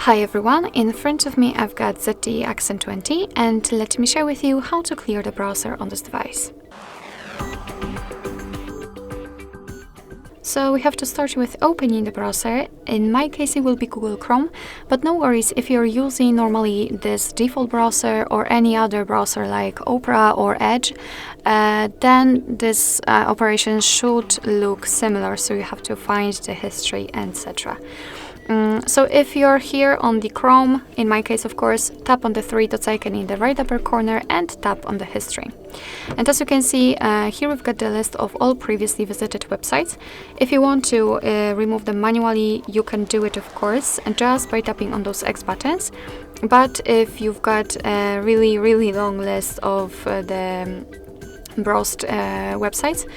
Hi everyone, in front of me I've got ZTE Axon 20 and let me share with you how to clear the browser on this device. So we have to start with opening the browser. In my case it will be Google Chrome, but no worries if you're using normally this default browser or any other browser like Opera or Edge, then this operation should look similar, so you have to find the history, etc. So if you're here on the Chrome, in my case of course, tap on the three dots icon in the right upper corner and tap on the history. And as you can see, here we've got the list of all previously visited websites. If you want to remove them manually, you can do it of course, just by tapping on those X buttons. But if you've got a really long list of the browsed websites,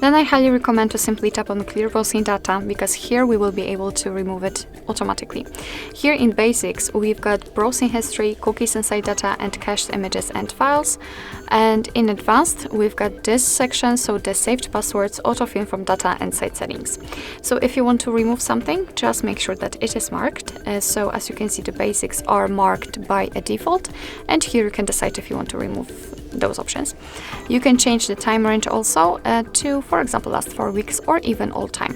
then I highly recommend to simply tap on Clear Browsing Data, because here we will be able to remove it automatically. Here in Basics, we've got browsing history, cookies and site data, and cached images and files. And in Advanced, we've got this section, so the saved passwords, autofill from data, and site settings. So if you want to remove something, just make sure that it is marked. So as you can see, the basics are marked by a default, and here you can decide if you want to remove those options. You can change the time range also to, for example, last 4 weeks or even all time.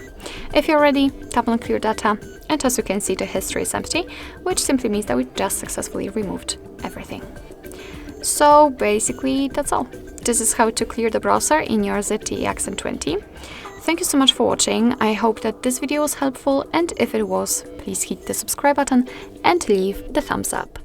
If you're ready, tap on Clear Data, and as you can see, the history is empty, which simply means that we just successfully removed everything. So basically that's all. This is how to clear the browser in your ZTE Axon 20. Thank you so much for watching. I hope that this video was helpful, and if it was, please hit the subscribe button and leave the thumbs up.